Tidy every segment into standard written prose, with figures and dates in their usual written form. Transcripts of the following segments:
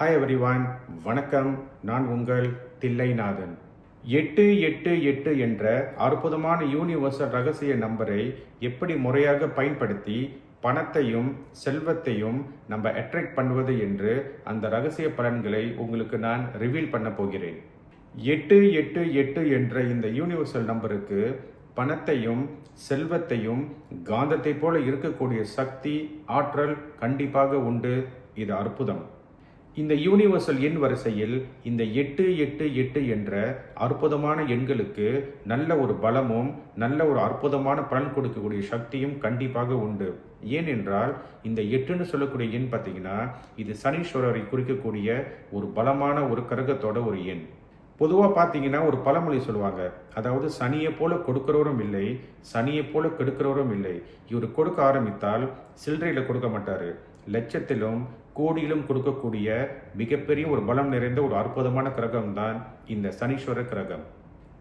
Hi everyone, வணக்கம். நான் உங்கள் தில்லைநாதன். 888 என்ற அற்புதமான யூனிவர்சல் ரகசிய நம்பரை எப்படி முறையாக பயன்படுத்தி பணத்தையும் செல்வத்தையும் நம்ம அட்ராக்ட் பண்ணுவது என்று அந்த ரகசிய பலன்களை உங்களுக்கு நான் ரிவீல் பண்ண போகிறேன். 888 என்ற இந்த யூனிவர்சல் நம்பருக்கு பணத்தையும் செல்வத்தையும் காந்தத்தை போல இருக்கக்கூடிய சக்தி ஆற்றல் கண்டிப்பாக உண்டு. இது அற்புதம். இந்த யூனிவர்சல் எண் வரிசையில் இந்த 888 என்ற அற்புதமான எண்களுக்கு நல்ல ஒரு பலமும் நல்ல ஒரு அற்புதமான பலன் கொடுக்கக்கூடிய சக்தியும் கண்டிப்பாக உண்டு. ஏனென்றால் இந்த 8ன்னு சொல்லக்கூடிய எண் பார்த்தீங்கன்னா இது சனீஸ்வரரை குறிக்கக்கூடிய ஒரு பலமான ஒரு கிரகத்தோட ஒரு எண். பொதுவாக பார்த்தீங்கன்னா ஒரு பழமொழி சொல்லுவாங்க, அதாவது சனியை போல கொடுக்கிறவரும் இல்லை, சனியை போல கெடுக்கிறவரும் இல்லை. இவர் கொடுக்க ஆரம்பித்தால் சில்லறையில் கொடுக்க மாட்டார், லட்சத்திலும் கோடியிலும் கொடுக்கக்கூடிய மிகப்பெரிய ஒரு பலம் நிறைந்த ஒரு அற்புதமான கிரகம் தான் இந்த சனீஸ்வர கிரகம்.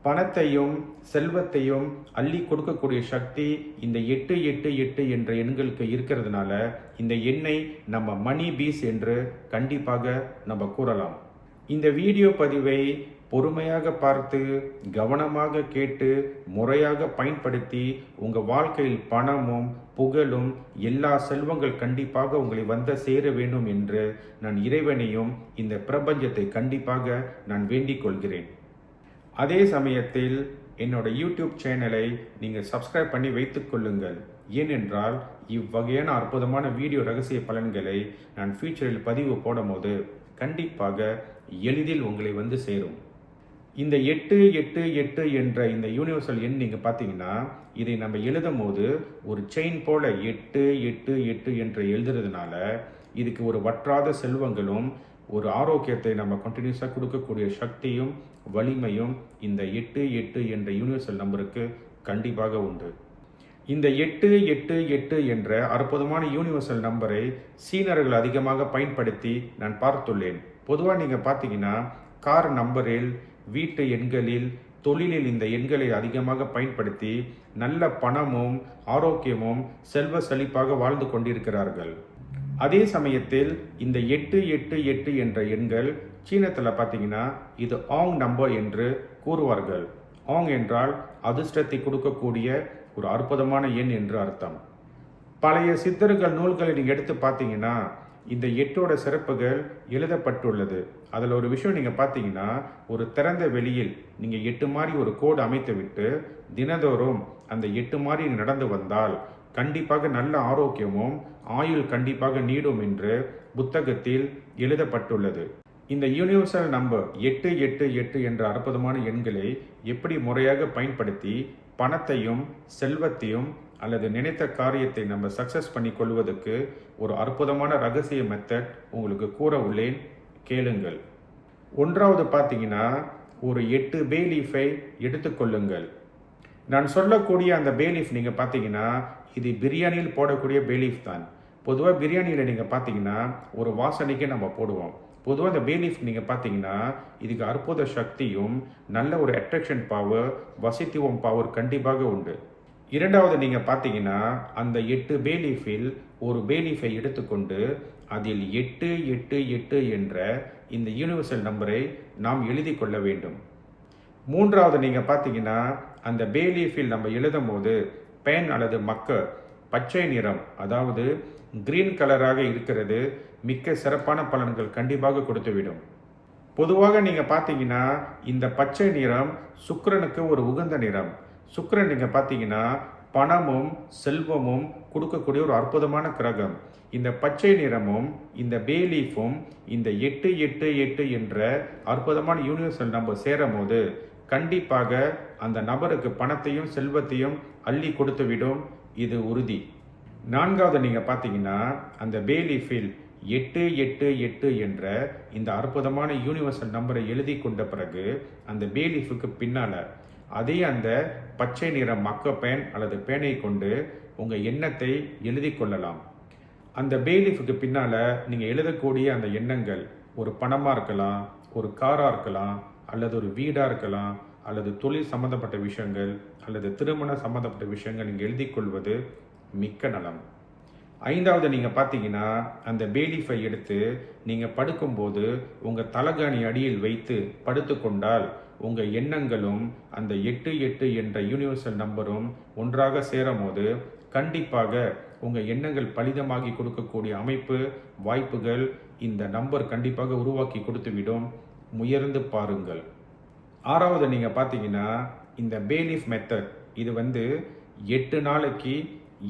பணத்தையும் செல்வத்தையும் அள்ளி கொடுக்கக்கூடிய சக்தி இந்த 888 என்ற எண்களுக்கு இருக்கிறதுனால இந்த எண்ணை நம்ம மணி பீஸ் என்று கண்டிப்பாக நம்ம கூறலாம். இந்த வீடியோ பதிவை பொறுமையாக பார்த்து கவனமாக கேட்டு முறையாக பயன்படுத்தி உங்கள் வாழ்க்கையில் பணமும் புகழும் எல்லா செல்வங்கள் கண்டிப்பாக உங்களை வந்து சேர வேண்டும் என்று நான் இறைவனையும் இந்த பிரபஞ்சத்தை கண்டிப்பாக நான் வேண்டிக் கொள்கிறேன். அதே சமயத்தில் என்னோட யூடியூப் சேனலை நீங்கள் சப்ஸ்கிரைப் பண்ணி வைத்துக் கொள்ளுங்கள். ஏனென்றால் இவ்வகையான அற்புதமான வீடியோ ரகசிய பலன்களை நான் ஃபியூச்சரில் பதிவு போடும்போது கண்டிப்பாக எளிதில் உங்களை வந்து சேரும். இந்த 888 என்ற இந்த யூனிவர்சல் எண் நீங்கள் பார்த்தீங்கன்னா இதை நம்ம எழுதும் போது ஒரு செயின் போல 888 என்று எழுதுறதுனால இதுக்கு ஒரு வற்றாத செல்வங்களும் ஒரு ஆரோக்கியத்தை நம்ம கண்டினியூஸாக கொடுக்கக்கூடிய சக்தியும் வலிமையும் இந்த 88 என்ற யூனிவர்சல் நம்பருக்கு கண்டிப்பாக உண்டு. இந்த 888 என்ற அற்புதமான யூனிவர்சல் நம்பரை சீனர்கள் அதிகமாக பயன்படுத்தி நான் பார்த்துள்ளேன். பொதுவாக நீங்கள் பார்த்தீங்கன்னா கார் நம்பரில், வீட்டு எண்களில், தொழிலில் இந்த எண்களை அதிகமாக பயன்படுத்தி நல்ல பணமும் ஆரோக்கியமும் செல்வ செழிப்பாக வாழ்ந்து கொண்டிருக்கிறார்கள். அதே சமயத்தில் இந்த 888 என்ற எண்கள் சீனத்தில் பார்த்தீங்கன்னா இது ஆங் நம்பர் என்று கூறுவார்கள். ஆங் என்றால் அதிர்ஷ்டத்தை கொடுக்கக்கூடிய ஒரு அற்புதமான எண் என்று அர்த்தம். பழைய சித்தர்கள் நூல்களை நீங்கள் எடுத்து பார்த்தீங்கன்னா இந்த 8ஓட சிறப்புகள் எழுதப்பட்டுள்ளது. அதில் ஒரு விஷயம் நீங்கள் பார்த்தீங்கன்னா ஒரு திறந்த வெளியில் நீங்கள் 8 மாதிரி ஒரு கோடு அமைத்து விட்டு தினதோறும் அந்த 8 மாதிரி நடந்து வந்தால் கண்டிப்பாக நல்ல ஆரோக்கியமும் ஆயுள் கண்டிப்பாக நீடும் என்று புத்தகத்தில் எழுதப்பட்டுள்ளது. இந்த யூனிவர்சல் நம்பர் 888 என்ற அற்புதமான எண்களை எப்படி முறையாக பயன்படுத்தி பணத்தையும் செல்வத்தையும் அல்லது நினைத்த காரியத்தை நம்ம சக்சஸ் பண்ணி கொள்வதற்கு ஒரு அற்புதமான ரகசிய மெத்தட் உங்களுக்கு கூற உள்ளேன், கேளுங்கள். ஒன்றாவது பார்த்தீங்கன்னா ஒரு 8 பே லீஃபை எடுத்துக்கொள்ளுங்கள். நான் சொல்லக்கூடிய அந்த பே லீஃப் நீங்கள் பார்த்தீங்கன்னா இது பிரியாணியில் போடக்கூடிய பே லீஃப் தான். பொதுவாக பிரியாணியில் நீங்கள் பார்த்தீங்கன்னா ஒரு வாசனைக்கு நம்ம போடுவோம். பொதுவாக இந்த பே லீஃப் நீங்கள் பார்த்தீங்கன்னா இதுக்கு அற்புத சக்தியும் நல்ல ஒரு அட்ராக்ஷன் பவர், வசித்துவம் பவர் கண்டிப்பாக உண்டு. இரண்டாவது நீங்கள் பார்த்தீங்கன்னா அந்த 8 பே லீஃபில் ஒரு பே லீஃபை எடுத்துக்கொண்டு அதில் 888 என்ற இந்த யூனிவர்சல் நம்பரை நாம் எழுதி கொள்ள வேண்டும். மூன்றாவது நீங்கள் பார்த்தீங்கன்னா அந்த பே லீஃபில் நம்ம எழுதும் போது பேன் அல்லது மக்க பச்சை நிறம், அதாவது கிரீன் கலராக இருக்கிறது மிக்க சிறப்பான பலன்கள் கண்டிப்பாக கொடுத்துவிடும். பொதுவாக நீங்கள் பார்த்தீங்கன்னா இந்த பச்சை நிறம் சுக்கிரனுக்கு ஒரு உகந்த நிறம். சுக்கிரன் நீங்கள் பார்த்தீங்கன்னா பணமும் செல்வமும் கொடுக்கக்கூடிய ஒரு அற்புதமான கிரகம். இந்த பச்சை நிறமும் இந்த பே லீஃபும் இந்த 888 என்ற அற்புதமான யூனிவர்சல் நம்பர் சேரும் போது கண்டிப்பாக அந்த நபருக்கு பணத்தையும் செல்வத்தையும் அள்ளி கொடுத்துவிடும், இது உறுதி. நான்காவது நீங்கள் பார்த்தீங்கன்னா அந்த பே லீஃபில் 888 என்ற இந்த அற்புதமான யூனிவர்சல் நம்பரை எழுதி கொண்ட பிறகு அந்த பே லீஃபுக்கு பின்னால் அதே அந்த பச்சை நிற மக்க பேன் அல்லது பேனை கொண்டு உங்கள் எண்ணத்தை எழுதி கொள்ளலாம். அந்த பே லீஃபுக்கு பின்னால் நீங்கள் எழுதக்கூடிய அந்த எண்ணங்கள் ஒரு பணமாக இருக்கலாம், ஒரு காராக இருக்கலாம், அல்லது ஒரு வீடாக இருக்கலாம், அல்லது தொழில் சம்பந்தப்பட்ட விஷயங்கள் அல்லது திருமண சம்பந்தப்பட்ட விஷயங்கள் நீங்கள் எழுதி கொள்வது மிக்க நலம். 5வது நீங்கள் பார்த்தீங்கன்னா அந்த பேலீஃபை எடுத்து நீங்கள் படுக்கும்போது உங்கள் தலகாணி அடியில் வைத்து படுத்துக்கொண்டால் உங்கள் எண்ணங்களும் அந்த 88 என்ற யூனிவர்சல் நம்பரும் ஒன்றாக சேரும் போது கண்டிப்பாக உங்கள் எண்ணங்கள் பலிதமாகி கொடுக்கக்கூடிய அமைப்பு வாய்ப்புகள் இந்த நம்பர் கண்டிப்பாக உருவாக்கி கொடுத்துவிடும். முயர்ந்து பாருங்கள். 6வது நீங்கள் பார்த்தீங்கன்னா இந்த பேலீஃப் மெத்தட் இது 8 நாளைக்கு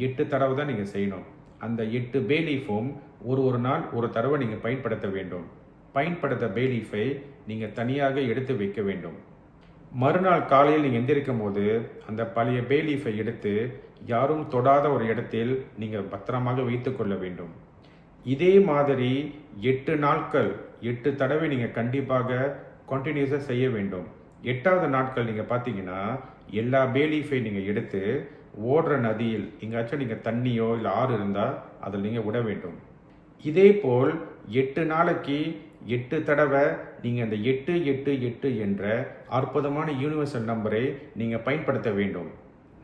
8 தடவை தான் நீங்கள் செய்யணும். அந்த 8 பேலீஃபும் ஒரு நாள் ஒரு தடவை நீங்கள் பயன்படுத்த வேண்டும். பயன்படுத்த பேலீஃபை நீங்கள் தனியாக எடுத்து வைக்க வேண்டும். மறுநாள் காலையில் நீங்கள் எந்திரிக்கும் போது அந்த பழைய பேலீஃபை எடுத்து யாரும் தொடாத ஒரு இடத்தில் நீங்கள் பத்திரமாக வைத்து கொள்ள வேண்டும். இதே மாதிரி 8 நாட்கள் 8 தடவை நீங்கள் கண்டிப்பாக கண்டினியூஸாக செய்ய வேண்டும். 8வது நாட்கள் நீங்கள் பார்த்தீங்கன்னா எல்லா பேலீஃபை நீங்கள் எடுத்து ஓடுற நதியில் எங்கேயாச்சும் நீங்கள் தண்ணியோ இல்லை ஆறு இருந்தால் அதில் நீங்கள் விட வேண்டும். இதே போல் 8 நாளைக்கு 8 தடவை நீங்கள் அந்த 888 என்ற அற்புதமான யூனிவர்சல் நம்பரை நீங்கள் பயன்படுத்த வேண்டும்.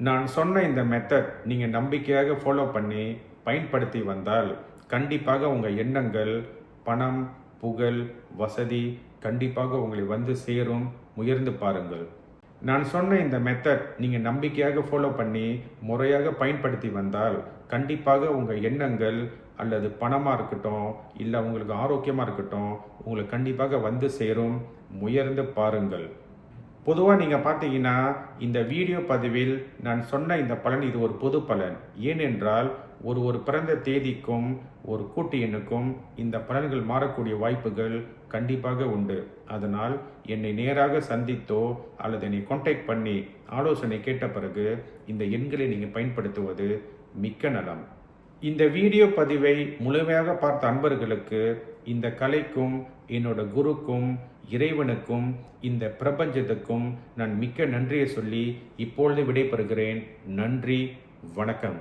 நான் சொன்ன இந்த மெத்தட் நீங்கள் நம்பிக்கையாக ஃபாலோ பண்ணி பயன்படுத்தி வந்தால் கண்டிப்பாக உங்கள் எண்ணங்கள் பணம் புகழ் வசதி கண்டிப்பாக உங்களை சேரும். முயர்ந்து பாருங்கள். நான் சொன்ன இந்த மெத்தட் நீங்கள் நம்பிக்கையாக ஃபாலோ பண்ணி முறையாக பயன்படுத்தி வந்தால் கண்டிப்பாக உங்கள் எண்ணங்கள் அல்லது பணமாக இருக்கட்டும் இல்லை உங்களுக்கு ஆரோக்கியமாக இருக்கட்டும் உங்களுக்கு கண்டிப்பாக சேரும். முயர்ந்து பாருங்கள். பொதுவாக நீங்கள் பார்த்தீங்கன்னா இந்த வீடியோ பதிவில் நான் சொன்ன இந்த பலன் இது ஒரு பொது பலன். ஏனென்றால் ஒரு பிறந்த தேதிக்கும் ஒரு கூட்டு எண்ணுக்கும் இந்த பலன்கள் மாறக்கூடிய வாய்ப்புகள் கண்டிப்பாக உண்டு. அதனால் என்னை நேராக சந்தித்தோ அல்லது என்னை கான்டாக்ட் பண்ணி ஆலோசனை கேட்ட பிறகு இந்த எண்களை நீங்கள் பயன்படுத்துவது மிக்க நலம். இந்த வீடியோ பதிவை முழுமையாக பார்த்த அன்பர்களுக்கு இந்த கலைக்கும் என்னோட குருக்கும் இறைவனுக்கும் இந்த பிரபஞ்சத்துக்கும் நான் மிக்க நன்றியை சொல்லி இப்பொழுது விடைபெறுகிறேன். நன்றி, வணக்கம்.